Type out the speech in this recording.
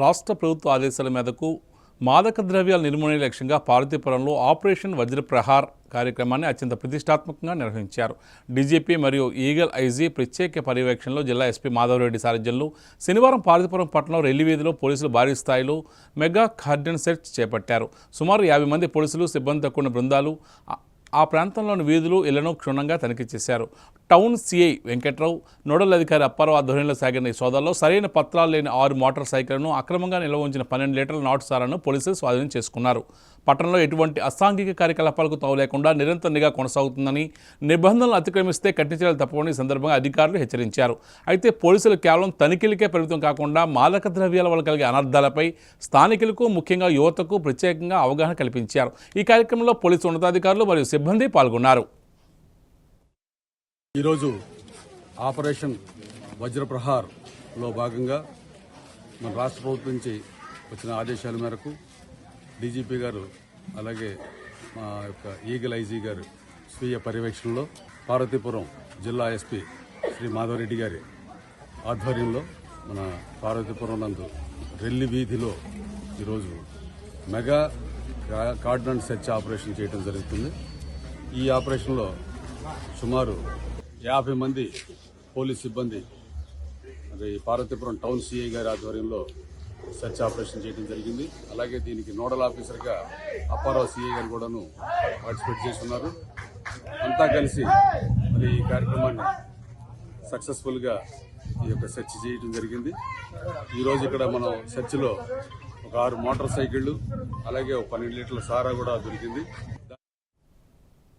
రాష్ట్ర ప్రభుత్వ ఆదేశాల మేరకు మాదక ద్రవ్యాల నిర్మూలన లక్ష్యంగా పార్వతీపురంలో ఆపరేషన్ వజ్రప్రహార్ కార్యక్రమాన్ని అత్యంత ప్రతిష్టాత్మకంగా నిర్వహించారు. డీజీపీ మరియు ఈగల్ ఐజీ ప్రత్యేక పర్యవేక్షణలో జిల్లా ఎస్పీ మాధవరెడ్డి సారథ్యంలో శనివారం పార్వతీపురం పట్టణం రెల్లి వీధిలో పోలీసులు భారీ స్థాయిలో మెగా కార్డన్ సెర్చ్ చేపట్టారు. సుమారు 50 మంది పోలీసులు సిబ్బందితో కూడిన బృందాలు ఆ ప్రాంతంలోని వీధులు ఇళ్లను క్షుణ్ణంగా తనిఖీ చేశారు. టౌన్ సిఐ వెంకట్రావు, నోడల్ అధికారి అప్పారావు ఆధ్వర్యంలో సాగిన ఈ సోదాల్లో సరైన పత్రాలు లేని 6 మోటార్ సైకిళ్లను, అక్రమంగా నిల్వ ఉంచిన 12 లీటర్ల నాటు సారాను పోలీసులు స్వాధీనం చేసుకున్నారు. పట్టణంలో ఎటువంటి అసాంఘిక కార్యకలాపాలకు తావు లేకుండా నిరంతర నిఘా కొనసాగుతుందని, నిబంధనలు అతిక్రమిస్తే కఠిన చర్యలు తప్పవని సందర్భంగా అధికారులు హెచ్చరించారు. అయితే పోలీసులు కేవలం తనిఖీలకే పరిమితం కాకుండా మాదక ద్రవ్యాల వల్ల కలిగే అనర్థాలపై స్థానికులకు, ముఖ్యంగా యువతకు ప్రత్యేకంగా అవగాహన కల్పించారు. ఈ కార్యక్రమంలో పోలీసు ఉన్నతాధికారులు మరియు సిబ్బంది పాల్గొన్నారు. ఈరోజు ఆపరేషన్ వజ్రప్రహార్లో భాగంగా మన రాష్ట్ర ప్రభుత్వం నుంచి వచ్చిన ఆదేశాల మేరకు డీజీపీ గారు అలాగే మా యొక్క ఈగల్ ఐజీ గారు స్వీయ పర్యవేక్షణలో పార్వతీపురం జిల్లా ఎస్పీ శ్రీ మాధవరెడ్డి గారి ఆధ్వర్యంలో మన పార్వతీపురం నందు రెల్లి వీధిలో ఈరోజు మెగా కార్డన్ సెర్చ్ ఆపరేషన్ చేయడం జరుగుతుంది. ఈ ఆపరేషన్లో సుమారు 50 మంది పోలీస్ సిబ్బంది మరి పార్వతీపురం టౌన్ సిఐ గారి ఆధ్వర్యంలో సెర్చ్ ఆపరేషన్ చేయడం జరిగింది. అలాగే దీనికి నోడల్ ఆఫీసర్గా అప్పారావు సిఐ గారు కూడాను పార్టిసిపేట్ చేస్తున్నారు. అంతా కలిసి మరి ఈ కార్యక్రమాన్ని సక్సెస్ఫుల్గా ఈ యొక్క సెర్చ్ చేయడం జరిగింది. ఈరోజు ఇక్కడ మనం సెర్చ్లో ఒక 6 మోటార్ సైకిళ్లు అలాగే 12 లీటర్ల సారా కూడా దొరికింది.